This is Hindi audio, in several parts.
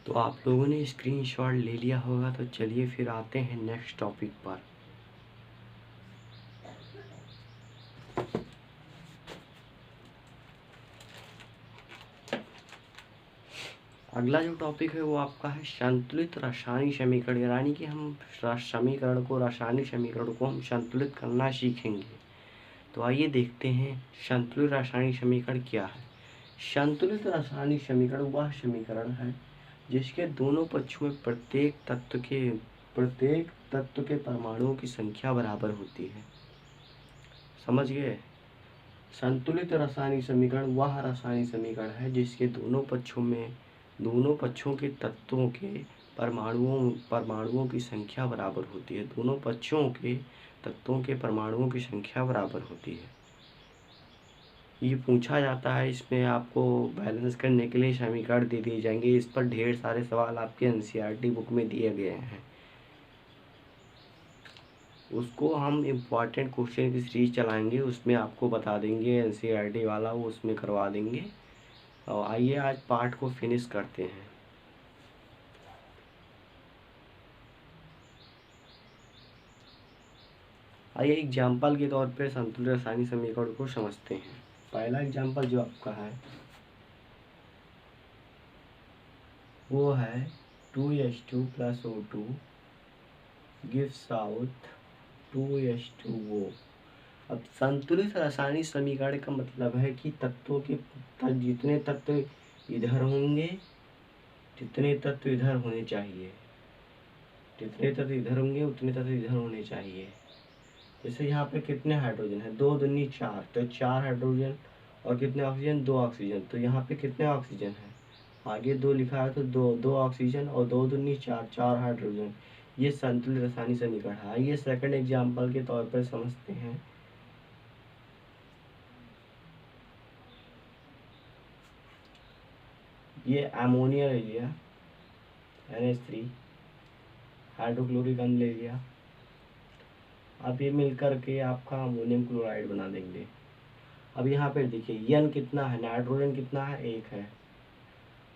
तो आप लोगों ने स्क्रीनशॉट ले लिया होगा, तो चलिए फिर आते हैं नेक्स्ट टॉपिक पर। अगला जो टॉपिक है वो आपका है संतुलित रासायनिक समीकरण, यानी कि हम रासायनिक समीकरण को हम संतुलित करना सीखेंगे। तो आइए देखते हैं संतुलित रासायनिक समीकरण क्या है। संतुलित रासायनिक समीकरण वह समीकरण है जिसके दोनों पक्षों में प्रत्येक तत्व के परमाणुओं की संख्या बराबर होती है। समझ गए? संतुलित रासायनिक समीकरण वह रासायनिक समीकरण है जिसके दोनों पक्षों के तत्वों के परमाणुओं की संख्या बराबर होती है। दोनों पक्षों के तत्वों के परमाणुओं की संख्या बराबर होती है। ये पूछा जाता है, इसमें आपको बैलेंस करने के लिए समीकरण दे दिए जाएंगे। इस पर ढेर सारे सवाल आपके एनसीईआरटी बुक में दिए गए हैं। उसको हम इम्पॉर्टेंट क्वेश्चन की सीरीज चलाएंगे, उसमें आपको बता देंगे एनसीईआरटी वाला, वो उसमें करवा देंगे। और आइए आज पार्ट को फिनिश करते हैं। आइए एग्जाम्पल के तौर पे संतुलित रासायनिक समीकरण को समझते हैं। पहला एग्जाम्पल जो आपका है वो है 2H2 + O2 gives out 2H2O। अब संतुलित रासायनिक समीकरण का मतलब है कि जितने तत्व इधर होंगे जितने तत्व इधर होने चाहिए, जितने तत्व इधर होंगे उतने तत्व इधर होने चाहिए। जैसे यहाँ पे कितने हाइड्रोजन है, 2 दूनी 4, तो 4 हाइड्रोजन और कितने ऑक्सीजन, 2 ऑक्सीजन। तो यहाँ पे कितने ऑक्सीजन है, आगे 2 लिखा है तो 2 ऑक्सीजन और 2 दूनी 4, 4 हाइड्रोजन। ये संतुलित रासायनिक समीकरण है। आइए सेकंड एग्जाम्पल के तौर पर समझते हैं। ये अमोनिया ले लिया, NH3, हाइड्रोक्लोरिक अम्ल ले लिया। अब ये मिलकर के आपका अमोनियम क्लोराइड बना देंगे। अब यहाँ पे देखिए N कितना है, नाइट्रोजन कितना है, 1 है।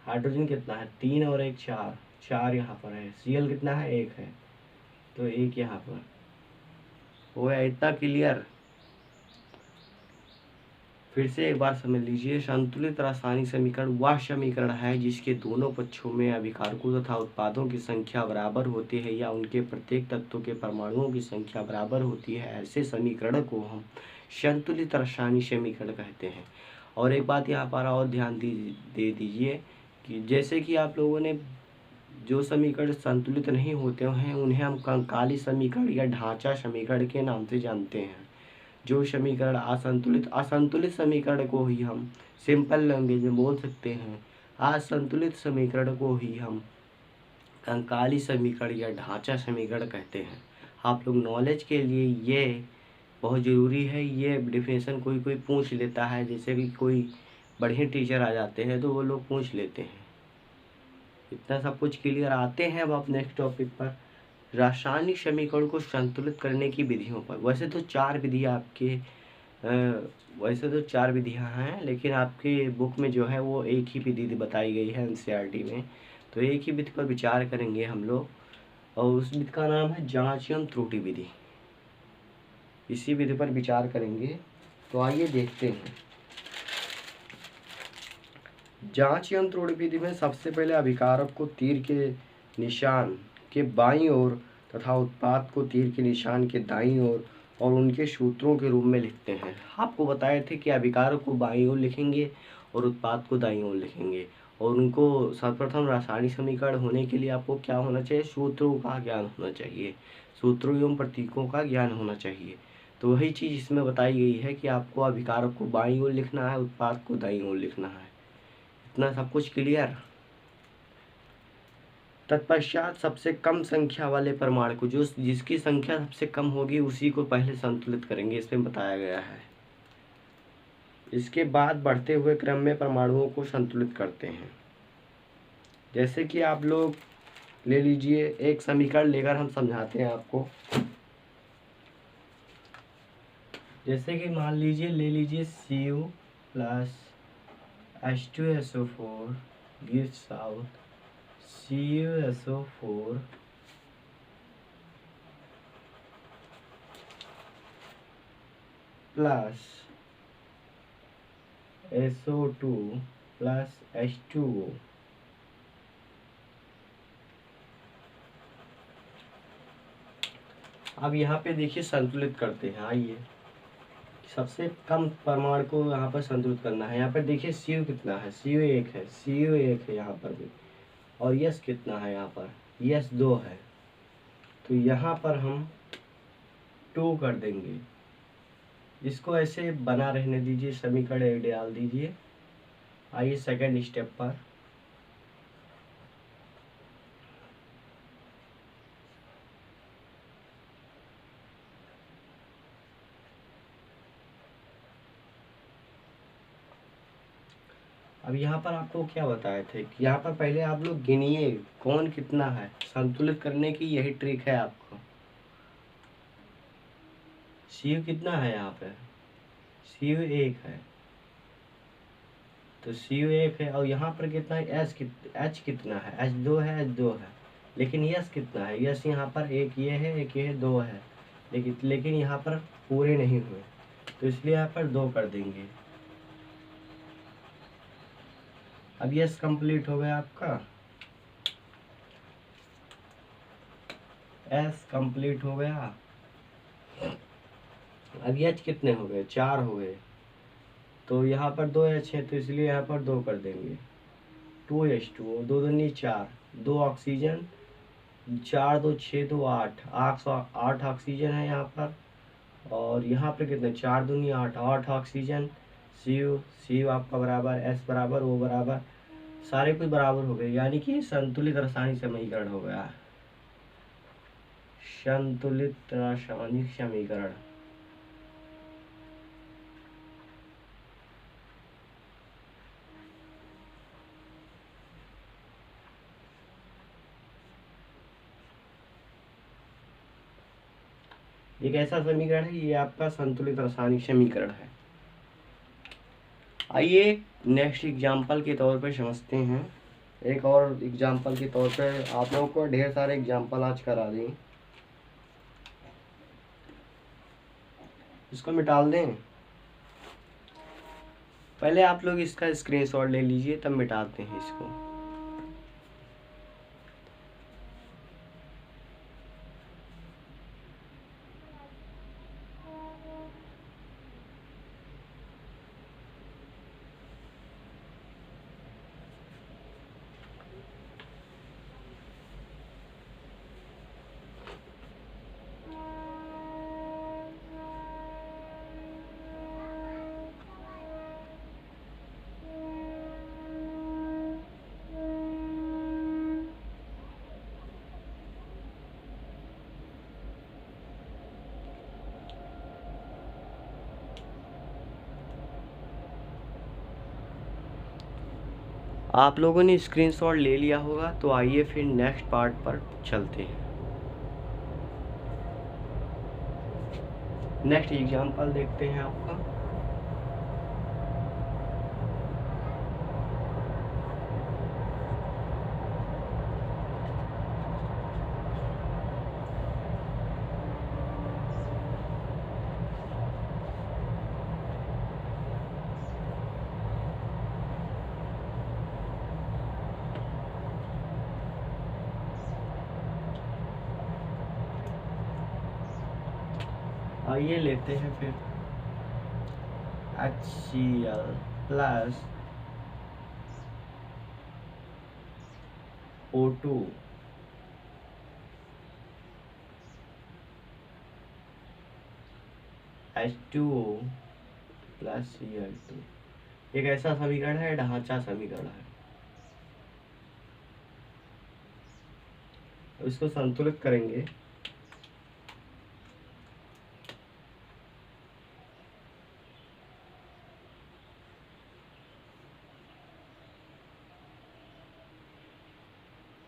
हाइड्रोजन कितना है, 3 और 1 4, 4 यहाँ पर है। Cl कितना है, 1 है, तो 1 यहाँ पर हो गया। इतना क्लियर? फिर से एक बार समझ लीजिए, संतुलित रासायनिक समीकरण वह समीकरण है जिसके दोनों पक्षों में अभिकारकों तथा उत्पादों की संख्या बराबर होती है या उनके प्रत्येक तत्वों के परमाणुओं की संख्या बराबर होती है। ऐसे समीकरण को हम संतुलित रासायनिक समीकरण कहते हैं। और एक बात यहाँ पर और ध्यान दे दीजिए कि जैसे कि आप लोगों ने जो समीकरण संतुलित नहीं होते हैं उन्हें हम कंकाली समीकरण या ढांचा समीकरण के नाम से जानते हैं। जो समीकरण असंतुलित समीकरण को ही हम सिंपल लैंग्वेज में बोल सकते हैं, असंतुलित समीकरण को ही हम कंकाली समीकरण या ढांचा समीकरण कहते हैं। आप लोग नॉलेज के लिए ये बहुत ज़रूरी है। ये डिफिनेशन कोई पूछ लेता है, जैसे कि कोई बढ़िया टीचर आ जाते हैं तो वो लोग पूछ लेते हैं। इतना सब कुछ क्लियर? आते हैं अब आप नेक्स्ट टॉपिक पर, रासायनिक समीकरण को संतुलित करने की विधियों पर। वैसे तो 4 विधियां हैं, लेकिन आपके बुक में जो है वो एक ही विधि बताई गई है एनसीईआरटी में। तो एक ही विधि पर विचार करेंगे हम लोग, और उस विधि का नाम है जांच एवं त्रुटि विधि। इसी विधि पर विचार करेंगे। तो आइए देखते हैं। जांच एवं त्रुटि विधि में सबसे पहले अभिकारक को तीर के निशान के बाईं ओर तथा उत्पाद को तीर के निशान के दाईं ओर और उनके सूत्रों के रूप में लिखते हैं। आपको बताए थे कि अभिकारक को बाईं ओर लिखेंगे और उत्पाद को दाईं ओर लिखेंगे। और उनको सर्वप्रथम रासायनिक समीकरण होने के लिए आपको क्या होना चाहिए, सूत्रों का ज्ञान होना चाहिए, सूत्रों एवं प्रतीकों का ज्ञान होना चाहिए। तो वही चीज़ इसमें बताई गई है कि आपको अभिकारक को बाईं ओर लिखना है, उत्पाद को दाईं ओर लिखना है। इतना सब कुछ क्लियर? तत्पश्चात सबसे कम संख्या वाले परमाणु को, जिसकी संख्या सबसे कम होगी उसी को पहले संतुलित करेंगे, इसमें बताया गया है। इसके बाद बढ़ते हुए क्रम में परमाणुओं को संतुलित करते हैं। जैसे कि आप लोग ले लीजिए, एक समीकरण लेकर हम समझाते हैं आपको। जैसे कि मान लीजिए ले लीजिए Cu + H2SO4 gives out CuSO4 plus SO2 plus H2O। अब यहाँ पे देखिए संतुलित करते हैं। आइए, सबसे कम परमाणु को यहाँ पर संतुलित करना है। यहाँ पर देखिए Cu कितना है, Cu1 है, Cu1 है यहाँ पर भी, और यस कितना है यहाँ पर, यस 2 है। तो यहाँ पर हम 2 कर देंगे। इसको ऐसे बना रहने दीजिए, समीकरण डाल दीजिए। आइए सेकंड स्टेप पर। अब यहाँ पर आपको क्या बताए थे कि यहाँ पर पहले आप लोग गिनिए कौन कितना है। संतुलित करने की यही ट्रिक है आपको। Cu कितना है यहाँ पे, Cu1 है, तो Cu1 है। और यहाँ पर कितना है, H कितना है, H2 है, H2 है। लेकिन यस कितना है, यस यहाँ पर एक ये है, एक ये है, 2 है। लेकिन यहाँ पर पूरे नहीं हुए, तो इसलिए यहाँ पर 2 कर देंगे। अब यस कंप्लीट हो गया आपका, एस कंप्लीट हो गया। अब एच कितने हो गए, 4 हो गए। तो यहाँ पर 2 एच है, तो इसलिए यहाँ पर 2 कर देंगे। 2H2O, 2 दूनी 4, 2 ऑक्सीजन, 4 2 6 2 8, 8 ऑक्सीजन है यहाँ पर। और यहाँ पर कितने, 4 दूनी 8, 8 ऑक्सीजन। Cu आपका बराबर, S बराबर, O बराबर, सारे कुछ बराबर हो गए। यानी कि संतुलित रासायनिक समीकरण हो गया, संतुलित रासायनिक समीकरण। एक ऐसा समीकरण है, ये आपका संतुलित रासायनिक समीकरण है। आइए नेक्स्ट एग्जाम्पल के तौर पर समझते हैं। एक और एग्जाम्पल के तौर पे आप लोगों को ढेर सारे एग्जाम्पल आज करा दें। इसको मिटाल दें, पहले आप लोग इसका स्क्रीनशॉट ले लीजिए, तब मिटाते हैं इसको। आप लोगों ने स्क्रीनशॉट ले लिया होगा, तो आइए फिर नेक्स्ट पार्ट पर चलते हैं। नेक्स्ट एग्जाम्पल देखते हैं आपका। आइए लेते हैं फिर HCl plus O2 H2O plus Cl2। एक ऐसा समीकरण है, ढांचा समीकरण है। इसको संतुलित करेंगे।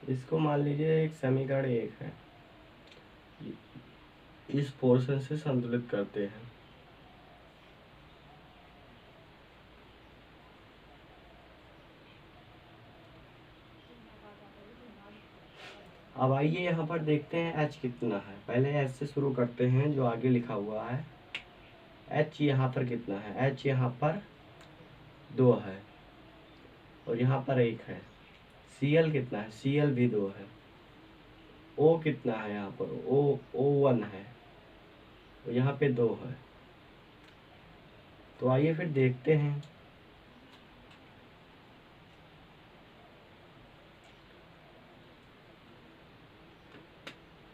इसको मान लीजिए एक समीकरण 1 है, इस पोर्शन से संतुलित करते हैं। अब आइए यहाँ पर देखते हैं एच कितना है। पहले एच से शुरू करते हैं, जो आगे लिखा हुआ है। एच यहाँ पर कितना है? एच यहाँ पर 2 है और यहाँ पर 1 है। Cl कितना है? Cl भी 2 है। O कितना है? यहाँ पर O1 है और यहाँ पे 2 है। तो आइए फिर देखते हैं।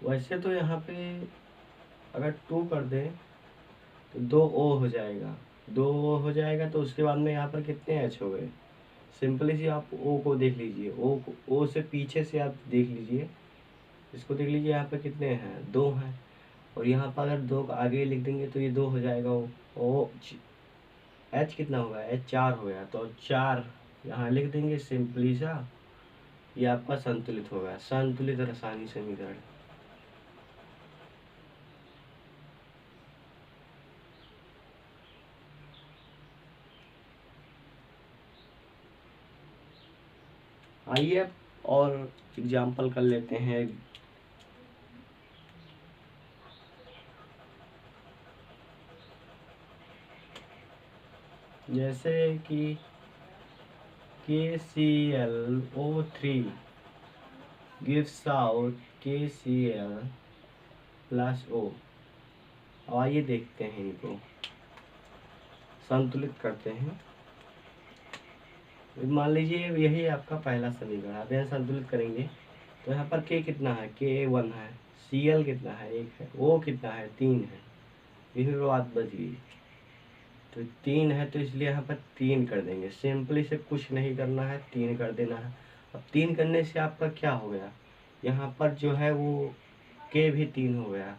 वैसे तो यहाँ पे अगर 2 कर दें तो 2 O हो जाएगा, 2 O हो जाएगा। तो उसके बाद में यहाँ पर कितने H हो गए? सिंपली सी आप O को देख लीजिए, O से पीछे से आप देख लीजिए, इसको देख लीजिए। यहाँ पे कितने हैं? 2 हैं। और यहाँ पर अगर 2 का आगे लिख देंगे तो ये 2 हो जाएगा। ओ H कितना होगा? H 4 हो गया, तो 4 यहाँ लिख देंगे सिंपली सा। ये आपका संतुलित होगा, संतुलित रासायनिक समीकरण। आइए और एग्जाम्पल कर लेते हैं। जैसे कि KClO3 gives out KCl plus O। अब आइए देखते हैं, इनको संतुलित करते हैं। मान लीजिए यही आपका पहला समीकरण। आप यहाँ संतुलित करेंगे तो यहाँ पर K कितना है? K1 है। Cl कितना है? 1 है। O कितना है? 3 है। यही बात बच गई। तो 3 है तो इसलिए यहाँ पर 3 कर देंगे। सिंपली से कुछ नहीं करना है, 3 कर देना है। अब 3 करने से आपका क्या हो गया? यहाँ पर जो है वो K भी 3 हो गया,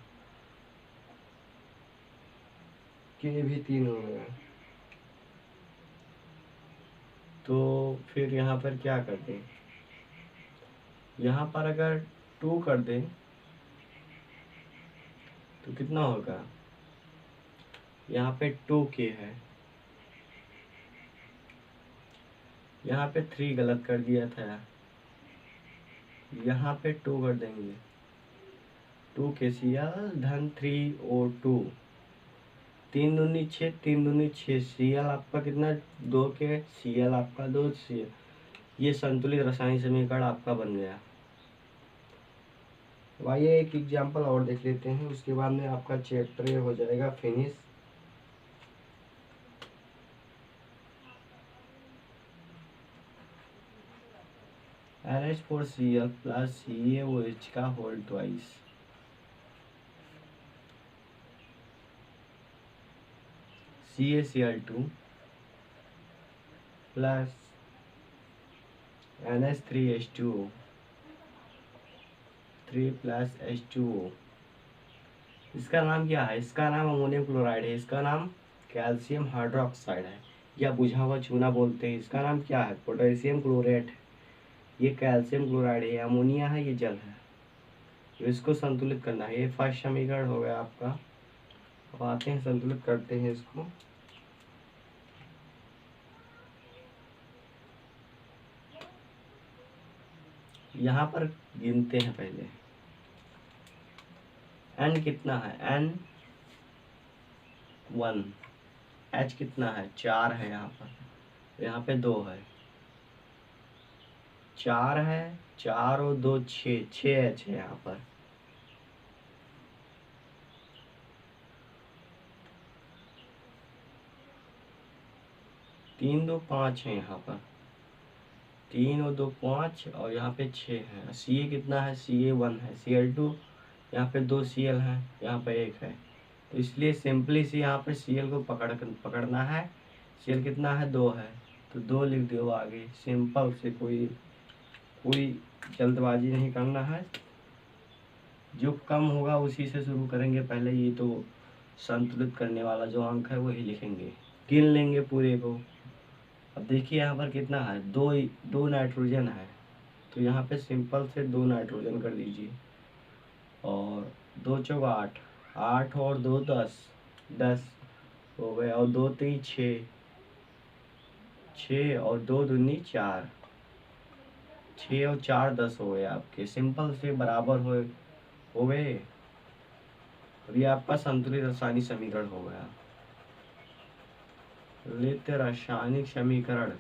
K भी 3 हो गया। तो फिर यहाँ पर क्या कर दें? यहाँ पर अगर 2 कर दें तो कितना होगा? यहाँ पे 2K है, यहाँ पे 3 गलत कर दिया था, यहाँ पे 2 कर देंगे। 2KCl धन 3O2। 3 दूनी 6, 3 दूनी 6। Cl आपका कितना? 2K, Cl आपका 2 Cl। ये संतुलित रासायनिक समीकरण आपका बन गया। तो आइए एक एग्जाम्पल और देख लेते हैं, उसके बाद में आपका चैप्टर ये हो जाएगा फिनिश। NH4Cl प्लस CaOH का whole twice. CaCl2 plus NH3H2O 3 plus H2O। इसका नाम क्या है? इसका नाम अमोनियम क्लोराइड है। इसका नाम कैल्शियम हाइड्रोक्साइड है, या बुझा हुआ चूना बोलते हैं। इसका नाम क्या है? पोटेशियम क्लोरेट है। ये कैल्शियम क्लोराइड है, अमोनिया है, ये जल है। तो इसको संतुलित करना है। ये फर्स्ट समीकरण हो गया आपका। अब आते हैं संतुलित करते हैं इसको। यहाँ पर गिनते हैं पहले। N कितना है? N1। H कितना है? 4 है यहाँ पर, यहाँ पे 2 है। 4 है, 4 और 2 6, 6 H है यहाँ पर। तीन 2 5 है यहाँ पर, 3 और 2 5 और यहाँ पे 6 है। Ca कितना है? Ca1 है। Cl2 यहाँ पे 2 Cl है, यहाँ पे 1 है। तो इसलिए सिंपली से यहाँ पे Cl को पकड़ना है। Cl कितना है? 2 है, तो 2 लिख दो आगे। सिंपल से, कोई जल्दबाजी नहीं करना है। जो कम होगा उसी से शुरू करेंगे पहले। ये तो संतुलित करने वाला जो अंक है वही लिखेंगे, गिन लेंगे पूरे को। अब देखिए यहाँ पर कितना है? 2 नाइट्रोजन है, तो यहाँ पे सिंपल से 2 नाइट्रोजन कर दीजिए। और 2 चौक 8, 8 और 2 10, 10 हो गए। और 2 3 6, 6 और 2 दूनी 4, 6 और 4 10 हो गए आपके, सिंपल से बराबर हो गए। और ये आपका संतुलित रासायनिक समीकरण हो गया। लेते रासायनिक समीकरण